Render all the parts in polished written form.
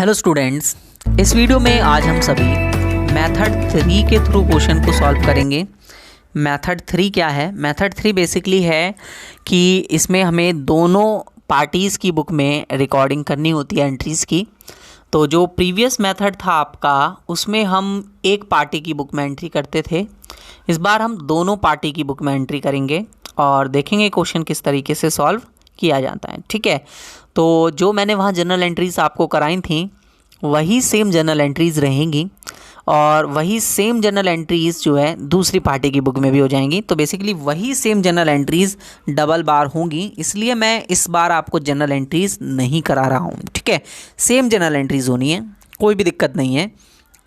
Hello students, इस video में आज हम सभी मेथड 3 के थ्रू क्वेश्चन को सॉल्व करेंगे। मेथड 3 क्या है? मेथड 3 बेसिकली है कि इसमें हमें दोनों पार्टीज़ की बुक में रिकॉर्डिंग करनी होती है एंट्रीज़ की। तो जो प्रीवियस मेथड था आपका, उसमें हम एक पार्टी की बुक में एंट्री करते थे। इस बार हम दोनों पार्टी की बुक में एंट्री करेंगे और देखेंगे क्वेश्चन किस तरीके से सॉल्व किया जाता है। ठीक है, तो जो मैंने वहाँ जनरल एंट्रीज़ आपको कराई थी वही सेम जनरल एंट्रीज़ रहेंगी और वही सेम जनरल एंट्रीज़ जो है दूसरी पार्टी की बुक में भी हो जाएंगी। तो बेसिकली वही सेम जनरल एंट्रीज़ डबल बार होंगी, इसलिए मैं इस बार आपको जनरल एंट्रीज़ नहीं करा रहा हूँ। ठीक है, सेम जनरल एंट्रीज़ होनी है, कोई भी दिक्कत नहीं है।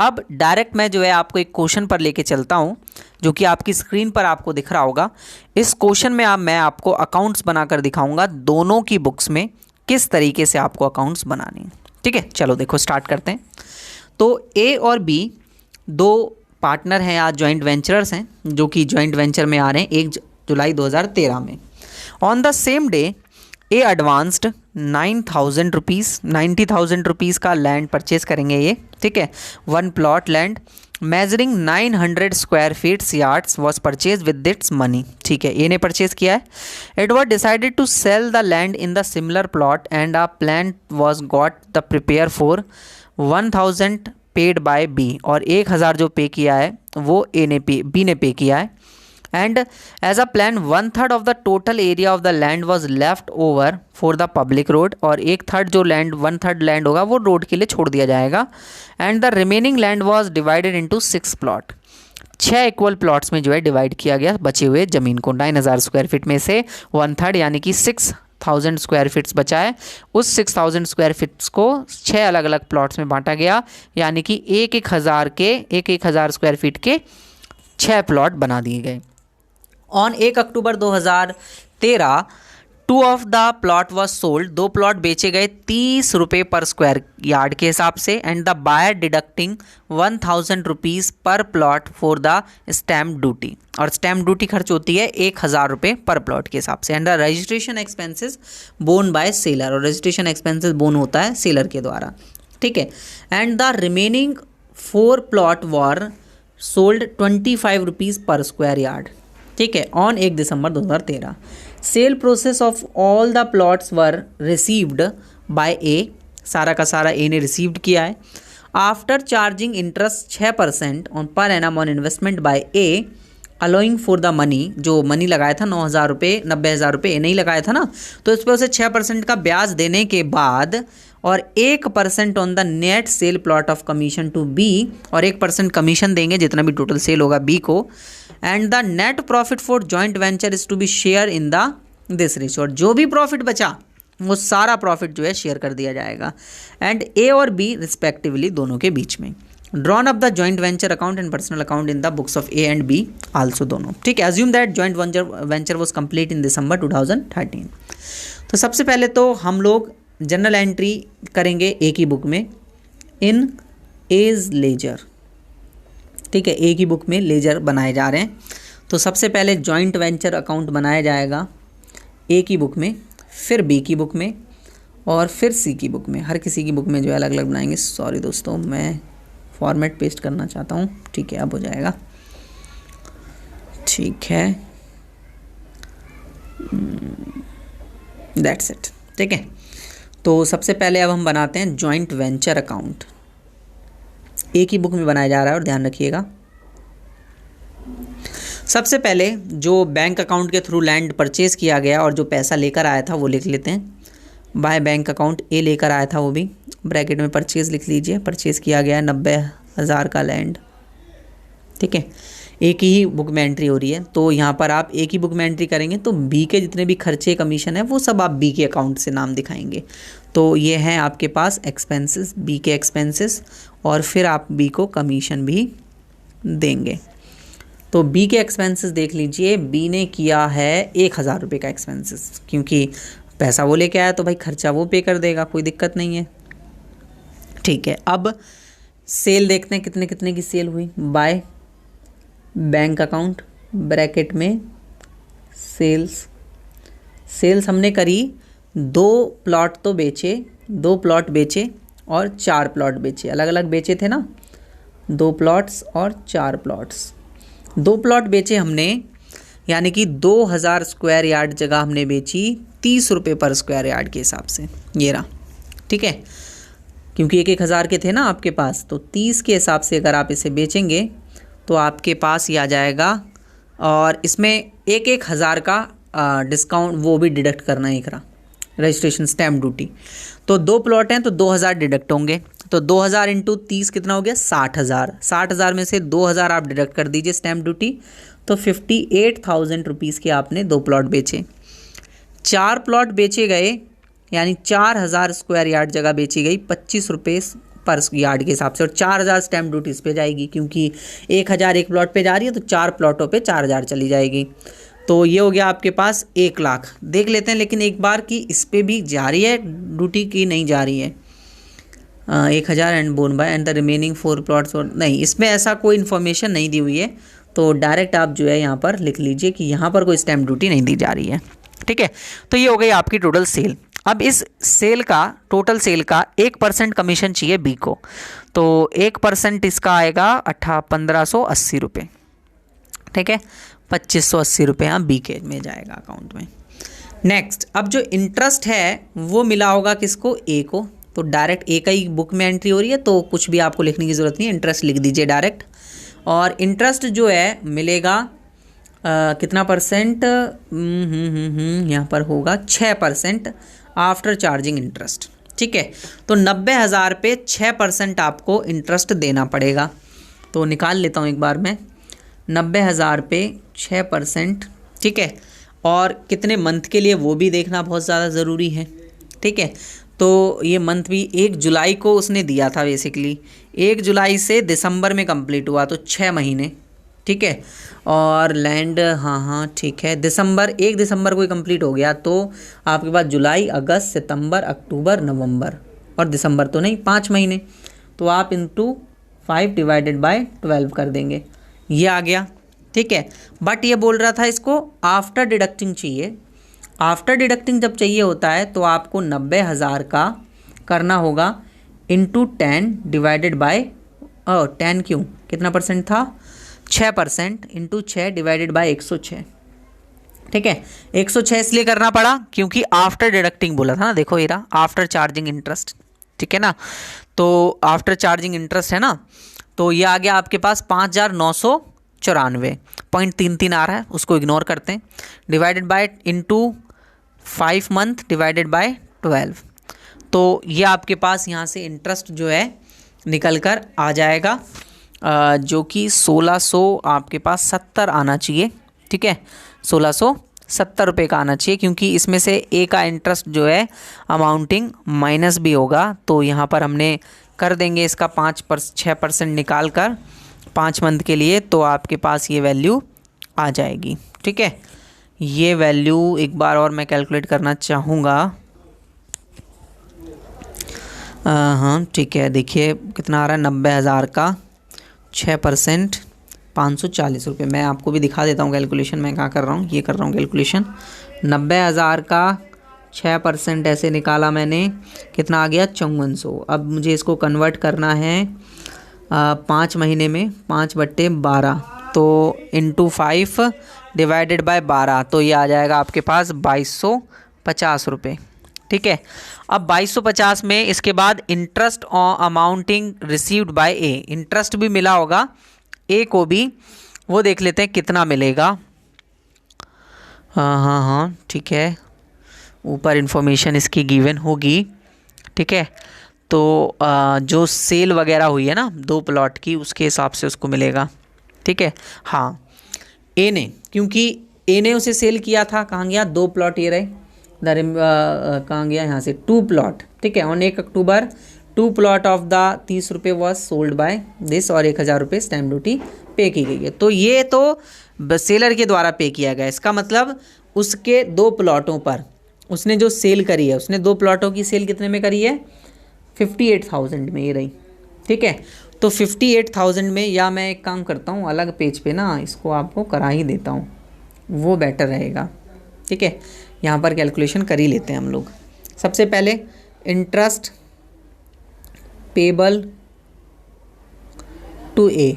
अब डायरेक्ट मैं जो है आपको एक क्वेश्चन पर लेके चलता हूँ जो कि आपकी स्क्रीन पर आपको दिख रहा होगा। इस क्वेश्चन में मैं आपको अकाउंट्स बनाकर दिखाऊंगा दोनों की बुक्स में किस तरीके से आपको अकाउंट्स बनाने हैं। ठीक है, चलो देखो स्टार्ट करते हैं। तो ए और बी दो पार्टनर हैं या जॉइंट वेंचरर्स हैं जो कि जॉइंट वेंचर में आ रहे हैं 1 जुलाई 2013 में। On the same day A advanced 9,000 rupees 90,000 rupees का लैंड परचेज करेंगे ये। ठीक है, one plot land measuring 900 square feets yards was purchase with its money. ठीक है, ए ने परचेज किया है। It was decided to sell the land in the similar plot and a plan was got the prepare for 1,000 paid by B, और 1,000 जो पे किया है वो बी ने पे किया है। And as a plan 1/3 of the total area of the land was left over for the public road, और 1/3 जो लैंड 1/3 लैंड होगा वो रोड के लिए छोड़ दिया जाएगा। And the remaining land was divided into 6 plot, 6 equal plots में जो है डिवाइड किया गया बचे हुए ज़मीन को। 9,000 स्क्वायर फीट में से 1/3 यानी कि 6,000 स्क्वायर फीट्स बचा है, उस 6,000 स्क्वायर फीट्स को 6 अलग अलग प्लॉट्स में बांटा गया, यानी कि 1,000 स्क्वायर फीट के 6 प्लॉट बना दिए गए। On 1 October 2013 2 of the plot was sold, 2 plot बेचे गए 30 रुपये पर स्क्वायर यार्ड के हिसाब से। And the buyer deducting 1,000 rupees per plot for the stamp duty, और स्टैम्प ड्यूटी खर्च होती है 1,000 रुपये पर प्लॉट के हिसाब से। And the registration expenses borne by seller, और रजिस्ट्रेशन एक्सपेंसेस बोन होता है सेलर के द्वारा। ठीक है, and the remaining 4 plot were sold 25 rupees per square yard. ठीक है, on 1 December 2013 sale process of all the plots were received by A, सारा का सारा ए ने रिसीव्ड किया है। After charging interest 6% on per annum on investment by A, allowing for the money, जो money लगाया था 9,000 रुपये 90,000 रुपये ए नहीं लगाया था ना, तो इस पर उसे 6% का ब्याज देने के बाद और 1% on the net sale plot of commission to be, और 1% कमीशन देंगे जितना भी टोटल सेल होगा बी को। And the net profit for joint venture is to be share in the this ratio, और जो भी प्रॉफिट बचा वो सारा प्रॉफिट जो है शेयर कर दिया जाएगा। एंड ए और बी रिस्पेक्टिवली दोनों के बीच में। Drawn up the joint venture account and personal account in the books of A and B also दोनों। ठीक है, assume that joint venture was complete in December 2013। तो सबसे पहले तो हम लोग जनरल एंट्री करेंगे ए की बुक में इन एज लेजर। ठीक है, ए की बुक में लेजर बनाए जा रहे हैं। तो सबसे पहले जॉइंट वेंचर अकाउंट बनाया जाएगा ए की बुक में, फिर बी की बुक में, और फिर सी की बुक में। हर किसी की बुक में जो है अलग अलग बनाएंगे। सॉरी दोस्तों, मैं फॉर्मेट पेस्ट करना चाहता हूँ। ठीक है, अब हो जाएगा। ठीक है, दैट्स इट। ठीक है, तो सबसे पहले अब हम बनाते हैं जॉइंट वेंचर अकाउंट। ए की बुक में बनाया जा रहा है और ध्यान रखिएगा। सबसे पहले जो बैंक अकाउंट के थ्रू लैंड परचेज किया गया और जो पैसा लेकर आया था वो लिख लेते हैं। बाय बैंक अकाउंट ए लेकर आया था, वो भी ब्रैकेट में परचेज लिख लीजिए। परचेज किया गया 90,000 का लैंड। ठीक है, ए की ही बुक में एंट्री हो रही है, तो यहाँ पर आप ए की बुक में एंट्री करेंगे तो बी के जितने भी खर्चे कमीशन है वो सब आप बी के अकाउंट से नाम दिखाएंगे। तो ये हैं आपके पास एक्सपेंसेस, बी के एक्सपेंसेस, और फिर आप बी को कमीशन भी देंगे। तो बी के एक्सपेंसेस देख लीजिए, बी ने किया है 1,000 रुपये का एक्सपेंसेस, क्योंकि पैसा वो लेके आया तो भाई खर्चा वो पे कर देगा, कोई दिक्कत नहीं है। ठीक है, अब सेल देखते हैं कितने कितने की सेल हुई। बाय बैंक अकाउंट ब्रैकेट में सेल्स हमने करी, 2 प्लॉट तो बेचे, 2 प्लॉट बेचे और 4 प्लॉट बेचे, अलग अलग बेचे थे ना, 2 प्लॉट्स और 4 प्लॉट्स। 2 प्लॉट बेचे हमने, यानी कि 2000 स्क्वायर यार्ड जगह हमने बेची 30 रुपये पर स्क्वायर यार्ड के हिसाब से, ये रहा। ठीक है, क्योंकि 1,000 के थे ना आपके पास, तो 30 के हिसाब से अगर आप इसे बेचेंगे तो आपके पास ये आ जाएगा। और इसमें 1,000 का डिस्काउंट वो भी डिडक्ट करना है, एक रहा रजिस्ट्रेशन स्टैम्प ड्यूटी। तो 2 प्लॉट हैं तो 2000 डिडक्ट होंगे, तो 2000 इंटू 30 कितना हो गया, 60,000। 60,000 में से 2000 आप डिडक्ट कर दीजिए स्टैम्प ड्यूटी, तो 58,000 रुपीज़ के आपने 2 प्लॉट बेचे। 4 प्लॉट बेचे गए, यानी 4000 स्क्वायर यार्ड जगह बेची गई 25 रुपये पर यार्ड के हिसाब से, और 4000 स्टैम्प ड्यूटी इस पे जाएगी, क्योंकि 1000 एक प्लॉट पे जा रही है तो 4 प्लॉटों पे 4000 चली जाएगी। तो ये हो गया आपके पास 1 लाख। देख लेते हैं लेकिन एक बार कि इस पर भी जा रही है ड्यूटी की नहीं जा रही है। 1000 and borne by and the remaining 4 plots, और नहीं, इसमें ऐसा कोई इन्फॉर्मेशन नहीं दी हुई है, तो डायरेक्ट आप जो है यहाँ पर लिख लीजिए कि यहाँ पर कोई स्टैम्प ड्यूटी नहीं दी जा रही है। ठीक है, तो ये हो गई आपकी टोटल सेल। अब इस सेल का, टोटल सेल का 1% कमीशन चाहिए बी को, तो 1% इसका आएगा 1580 रुपये। ठीक है, 2580 रुपये यहाँ बी के में जाएगा अकाउंट में। नेक्स्ट, अब जो इंटरेस्ट है वो मिला होगा किसको, ए को, तो डायरेक्ट ए का ही बुक में एंट्री हो रही है, तो कुछ भी आपको लिखने की ज़रूरत नहीं है, इंटरेस्ट लिख दीजिए डायरेक्ट। और इंटरेस्ट जो है मिलेगा कितना परसेंट, यहाँ पर होगा 6% आफ्टर चार्जिंग इंटरेस्ट। ठीक है, तो 90,000 पे 6% आपको इंटरेस्ट देना पड़ेगा। तो निकाल लेता हूँ एक बार मैं, 90,000 पे 6%। ठीक है, और कितने मंथ के लिए वो भी देखना बहुत ज़्यादा ज़रूरी है। ठीक है, तो ये मंथ भी 1 जुलाई को उसने दिया था बेसिकली, 1 जुलाई से दिसंबर में कंप्लीट हुआ, तो 6 महीने। ठीक है, और लैंड, हाँ ठीक है, 1 दिसंबर को ही कंप्लीट हो गया, तो आपके पास जुलाई, अगस्त, सितंबर, अक्टूबर, नवंबर और दिसंबर तो नहीं, 5 महीने, तो आप इंटू 5 डिवाइडेड बाय 12 कर देंगे, ये आ गया। ठीक है, बट ये बोल रहा था इसको आफ्टर डिडक्टिंग चाहिए। आफ्टर डिडक्टिंग जब चाहिए होता है तो आपको 90,000 का करना होगा इंटू 10 डिवाइडेड बाय 10 क्यों, कितना परसेंट था, 6%, इंटू 6 डिवाइडेड बाय 106। ठीक है, 106 इसलिए करना पड़ा क्योंकि आफ्टर डिडक्टिंग बोला था ना, देखो ये रहा आफ्टर चार्जिंग इंटरेस्ट। ठीक है ना, तो आफ्टर चार्जिंग इंटरेस्ट है ना, तो ये आ गया आपके पास 5,994.33 आ रहा है, उसको इग्नोर करते हैं, divided by into 5 month divided by 12, तो ये आपके पास यहाँ से इंटरेस्ट जो है निकल कर आ जाएगा, जो कि 1600 आपके पास 70 आना चाहिए। ठीक है, 1670 रुपये का आना चाहिए, क्योंकि इसमें से ए का इंटरेस्ट जो है अमाउंटिंग माइनस भी होगा, तो यहाँ पर हमने कर देंगे इसका 6% निकाल कर 5 मंथ के लिए, तो आपके पास ये वैल्यू आ जाएगी। ठीक है, ये वैल्यू एक बार और मैं कैलकुलेट करना चाहूँगा। हाँ ठीक है, देखिए कितना आ रहा है, 90,000 का 6% 540 रुपये। मैं आपको भी दिखा देता हूँ कैलकुलेशन मैं क्या कर रहा हूँ, ये कर रहा हूँ कैलकुलेशन। 90,000 का 6% ऐसे निकाला मैंने, कितना आ गया, 5400। अब मुझे इसको कन्वर्ट करना है 5 महीने में, 5/12, तो इंटू 5 डिवाइडेड बाय 12, तो ये आ जाएगा आपके पास 2250 रुपये। ठीक है, अब 2250 में इसके बाद interest amounting received by A, interest भी मिला होगा ए को भी, वो देख लेते हैं कितना मिलेगा। हाँ ठीक है, ऊपर इन्फॉर्मेशन इसकी गिवन होगी। ठीक है, तो जो सेल वगैरह हुई है ना 2 प्लॉट की, उसके हिसाब से उसको मिलेगा। ठीक है, हाँ ए ने, क्योंकि ए ने उसे सेल किया था, कहाँ गया, 2 प्लॉट ये रहे, कहाँ गया, यहाँ से 2 प्लॉट। ठीक है, on 1 October 2 plot of the 30 रुपये वॉज सोल्ड बाय दिस, और 1000 रुपये स्टैम्प ड्यूटी पे की गई है। तो ये तो सेलर के द्वारा पे किया गया, इसका मतलब उसके 2 प्लॉटों पर उसने जो सेल करी है, उसने 2 प्लॉटों की सेल कितने में करी है, 58,000 में ये रही। ठीक है, तो 58,000 में, या मैं एक काम करता हूँ अलग पेज पे ना इसको आपको करा ही देता हूँ, वो बेटर रहेगा। ठीक है, यहाँ पर कैलकुलेशन कर ही लेते हैं हम लोग। सबसे पहले इंटरेस्ट पेबल टू ए।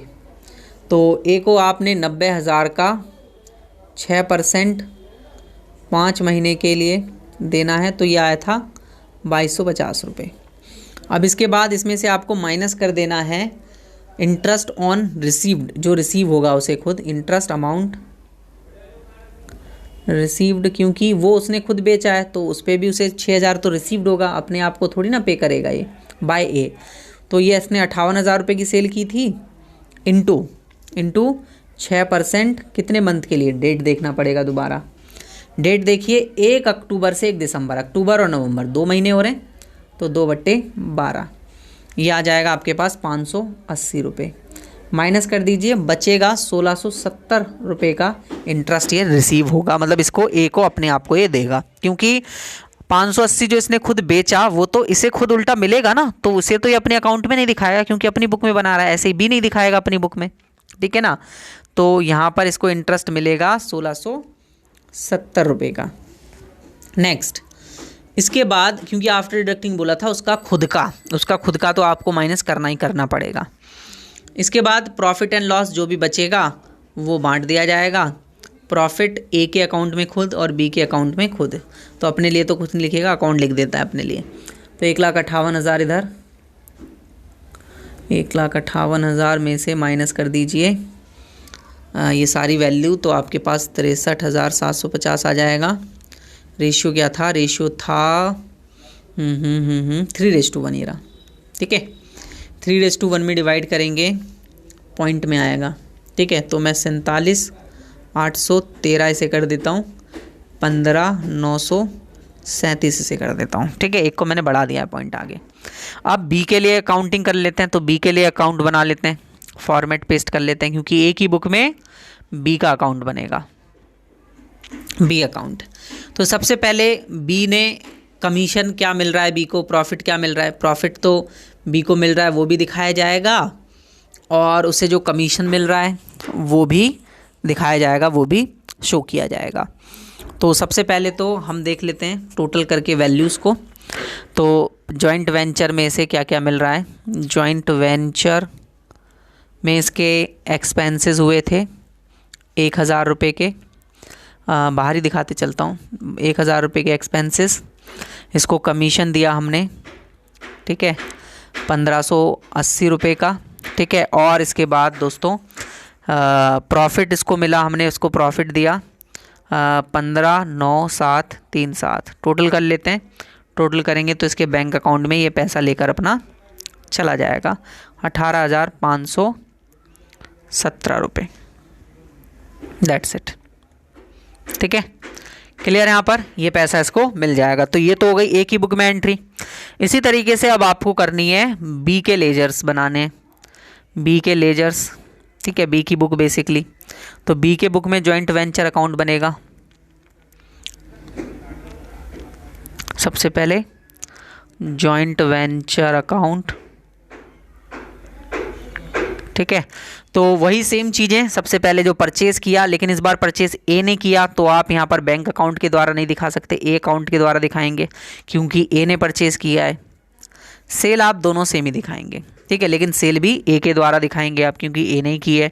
तो ए को आपने 90,000 का 6% 5 महीने के लिए देना है, तो ये आया था 2250 रुपये। अब इसके बाद इसमें से आपको माइनस कर देना है इंटरेस्ट ऑन रिसीव्ड, जो रिसीव होगा उसे खुद, इंटरेस्ट अमाउंट रिसीव्ड, क्योंकि वो उसने खुद बेचा है तो उस पर भी उसे 6,000 तो रिसीव्ड होगा, अपने आप को थोड़ी ना पे करेगा ये, बाय ए। तो ये इसने 58,000 रुपये की सेल की थी, इंटू 6% कितने मंथ के लिए, डेट देखना पड़ेगा दोबारा। डेट देखिए 1 अक्टूबर से 1 दिसंबर, अक्टूबर और नवंबर 2 महीने हो रहे हैं, तो 2/12 ये आ जाएगा आपके पास 580 रुपये। माइनस कर दीजिए, बचेगा 1670 रुपये का इंटरेस्ट ये रिसीव होगा, मतलब इसको ए को अपने आप को ये देगा, क्योंकि 580 जो इसने खुद बेचा वो तो इसे खुद उल्टा मिलेगा ना, तो उसे तो ये अपने अकाउंट में नहीं दिखाएगा क्योंकि अपनी बुक में बना रहा है, ऐसे ही भी नहीं दिखाएगा अपनी बुक में, ठीक है ना। तो यहाँ पर इसको इंटरेस्ट मिलेगा 1670 रुपये का। नेक्स्ट, इसके बाद क्योंकि आफ्टर डिडक्टिंग बोला था, उसका खुद का तो आपको माइनस करना ही करना पड़ेगा। इसके बाद प्रॉफिट एंड लॉस जो भी बचेगा वो बांट दिया जाएगा, प्रॉफिट ए के अकाउंट में खुद और बी के अकाउंट में खुद। तो अपने लिए तो कुछ नहीं लिखेगा, अकाउंट लिख देता है अपने लिए। तो 1,58,000 इधर, 1,58,000 में से माइनस कर दीजिए ये सारी वैल्यू, तो आपके पास 63,750 आ जाएगा। रेशियो क्या था, रेशियो था 3:1 ये रहा, ठीक है। 3:1 में डिवाइड करेंगे, पॉइंट में आएगा, ठीक है। तो मैं 47,813 इसे कर देता हूँ, 15,937 इसे कर देता हूँ, ठीक है। एक को मैंने बढ़ा दिया है पॉइंट आगे। अब बी के लिए अकाउंटिंग कर लेते हैं, तो बी के लिए अकाउंट बना लेते हैं, फॉर्मेट पेस्ट कर लेते हैं, क्योंकि एक ही बुक में बी का अकाउंट बनेगा, बी अकाउंट। तो सबसे पहले बी ने कमीशन क्या मिल रहा है, बी को प्रॉफिट क्या मिल रहा है, प्रॉफिट तो बी को मिल रहा है वो भी दिखाया जाएगा, और उसे जो कमीशन मिल रहा है वो भी दिखाया जाएगा, वो भी शो किया जाएगा। तो सबसे पहले तो हम देख लेते हैं टोटल करके वैल्यूज़ को। तो जॉइंट वेंचर में से क्या क्या मिल रहा है, जॉइंट वेंचर में इसके एक्सपेंसेस हुए थे 1,000 रुपये के, बाहर ही दिखाते चलता हूँ, 1,000 रुपये के एक्सपेंसेस। इसको कमीशन दिया हमने, ठीक है, 1,580 रुपये का, ठीक है। और इसके बाद दोस्तों प्रॉफिट इसको मिला, हमने इसको प्रॉफिट दिया 15,9,737। टोटल कर लेते हैं, टोटल करेंगे तो इसके बैंक अकाउंट में ये पैसा लेकर अपना चला जाएगा 18,517 रुपये। दैट्स इट, ठीक है, क्लियर। यहाँ पर ये पैसा इसको मिल जाएगा। तो ये तो हो गई एक ही बुक में एंट्री। इसी तरीके से अब आपको करनी है बी के लेजर्स बनाने, बी के लेजर्स, ठीक है, बी की बुक बेसिकली। तो बी के बुक में जॉइंट वेंचर अकाउंट बनेगा। सबसे पहले जॉइंट वेंचर अकाउंट, ठीक है। तो वही सेम चीज़ें, सबसे पहले जो परचेज़ किया, लेकिन इस बार परचेज़ ए ने किया, तो आप यहाँ पर बैंक अकाउंट के द्वारा नहीं दिखा सकते, ए अकाउंट के द्वारा दिखाएंगे, क्योंकि ए ने परचेज़ किया है। सेल आप दोनों सेम ही दिखाएंगे, ठीक है, लेकिन सेल भी ए के द्वारा दिखाएंगे आप, क्योंकि ए ने ही की है।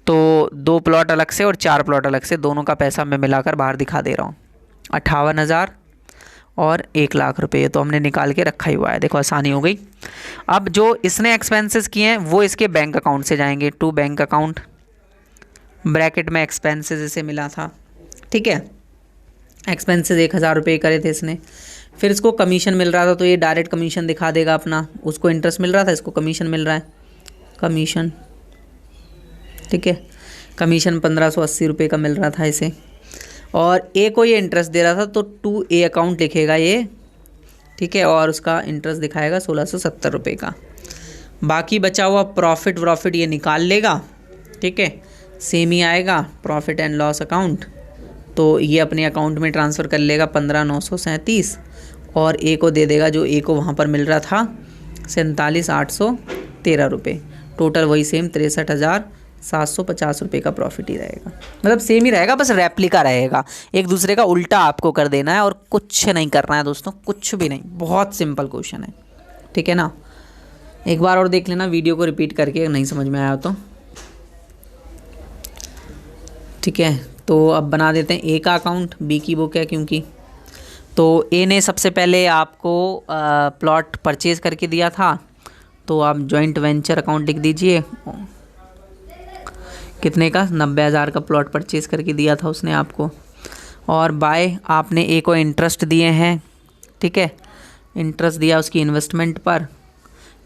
तो 2 प्लॉट अलग से और 4 प्लॉट अलग से, दोनों का पैसा मैं मिलाकर बाहर दिखा दे रहा हूँ। 58,000 और 1,00,000 रुपये, तो हमने निकाल के रखा ही हुआ है, देखो आसानी हो गई। अब जो इसने एक्सपेंसेस किए हैं वो इसके बैंक अकाउंट से जाएंगे, टू बैंक अकाउंट, ब्रैकेट में एक्सपेंसेस इसे मिला था, ठीक है। एक्सपेंसेस 1,000 रुपये करे थे इसने, फिर इसको कमीशन मिल रहा था, तो ये डायरेक्ट कमीशन दिखा देगा अपना, उसको इंटरेस्ट मिल रहा था, इसको कमीशन मिल रहा है, कमीशन, ठीक है। कमीशन 1,580 रुपये का मिल रहा था इसे, और ए को ये इंटरेस्ट दे रहा था, तो 2A अकाउंट लिखेगा ये, ठीक है, और उसका इंटरेस्ट दिखाएगा 1,670 रुपये का। बाकी बचा हुआ प्रॉफिट ये निकाल लेगा, ठीक है, सेम ही आएगा प्रॉफिट एंड लॉस अकाउंट, तो ये अपने अकाउंट में ट्रांसफ़र कर लेगा 15,937, और ए को दे देगा जो ए को वहाँ पर मिल रहा था 47,813 रुपये। टोटल वही सेम 63,750 रुपये का प्रॉफिट ही रहेगा, मतलब सेम ही रहेगा, बस रेप्लिका रहेगा, एक दूसरे का उल्टा आपको कर देना है और कुछ नहीं करना है दोस्तों, कुछ भी नहीं, बहुत सिंपल क्वेश्चन है, ठीक है ना। एक बार और देख लेना वीडियो को रिपीट करके, अगर नहीं समझ में आया तो। ठीक है, तो अब बना देते हैं ए का अकाउंट, बी की बुक है क्योंकि। तो ए ने सबसे पहले आपको प्लॉट परचेज करके दिया था, तो आप जॉइंट वेंचर अकाउंट लिख दीजिए। कितने का? 90,000 का प्लॉट परचेज करके दिया था उसने आपको। और बाय आपने ए को इंटरेस्ट दिए हैं, ठीक है, इंटरेस्ट दिया उसकी इन्वेस्टमेंट पर,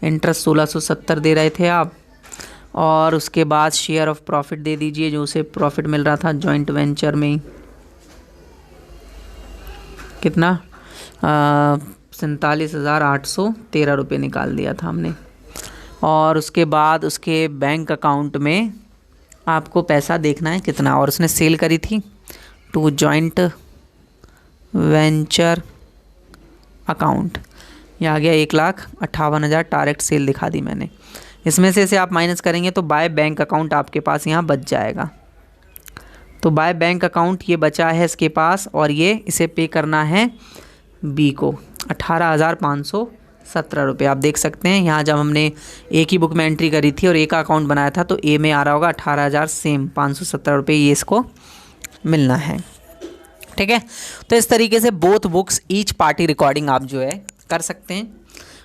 इंटरेस्ट 1670 दे रहे थे आप। और उसके बाद शेयर ऑफ प्रॉफिट दे दीजिए, जो उसे प्रॉफिट मिल रहा था जॉइंट वेंचर में ही। कितना? 47,813 रुपये निकाल दिया था हमने। और उसके बाद उसके बैंक अकाउंट में आपको पैसा देखना है कितना। और उसने सेल करी थी टू जॉइंट वेंचर अकाउंट, ये आ गया 1,58,000 डायरेक्ट सेल दिखा दी मैंने। इसमें से इसे आप माइनस करेंगे तो बाय बैंक अकाउंट आपके पास यहाँ बच जाएगा। तो बाय बैंक अकाउंट ये बचा है इसके पास, और ये इसे पे करना है बी को 18,517 रुपये। आप देख सकते हैं यहाँ जब हमने ए की बुक में एंट्री करी थी और ए का अकाउंट बनाया था, तो ए में आ रहा होगा 18,000 सेम 517 रुपये, ये इसको मिलना है। ठीक है, तो इस तरीके से both books each party recording आप जो है कर सकते हैं।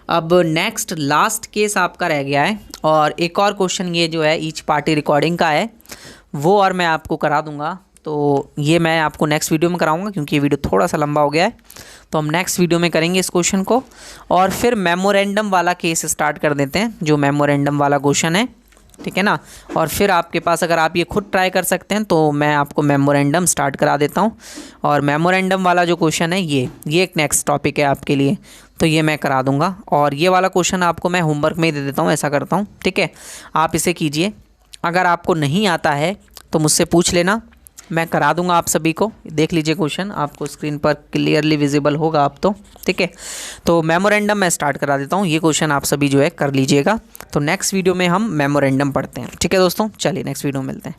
अब नेक्स्ट लास्ट केस आपका रह गया है, और एक और क्वेश्चन ये जो है ईच पार्टी रिकॉर्डिंग का है, वो और मैं आपको करा दूंगा। तो ये मैं आपको नेक्स्ट वीडियो में कराऊंगा, क्योंकि ये वीडियो थोड़ा सा लंबा हो गया है। तो हम नेक्स्ट वीडियो में करेंगे इस क्वेश्चन को, और फिर मेमोरेंडम वाला केस स्टार्ट कर देते हैं, जो मेमोरेंडम वाला क्वेश्चन है, ठीक है ना। और फिर आपके पास अगर आप ये खुद ट्राई कर सकते हैं तो मैं आपको मेमोरेंडम स्टार्ट करा देता हूँ। और मेमोरेंडम वाला जो क्वेश्चन है ये एक नेक्स्ट टॉपिक है आपके लिए, तो ये मैं करा दूंगा। और ये वाला क्वेश्चन आपको मैं होमवर्क में ही दे देता हूँ, ऐसा करता हूँ, ठीक है। आप इसे कीजिए, अगर आपको नहीं आता है तो मुझसे पूछ लेना, मैं करा दूंगा आप सभी को। देख लीजिए क्वेश्चन, आपको स्क्रीन पर क्लियरली विजिबल होगा आप तो, ठीक है। तो मेमोरेंडम मैं स्टार्ट करा देता हूँ, ये क्वेश्चन आप सभी जो है कर लीजिएगा। तो नेक्स्ट वीडियो में हम मेमोरेंडम पढ़ते हैं, ठीक है दोस्तों। चलिए नेक्स्ट वीडियो में मिलते हैं।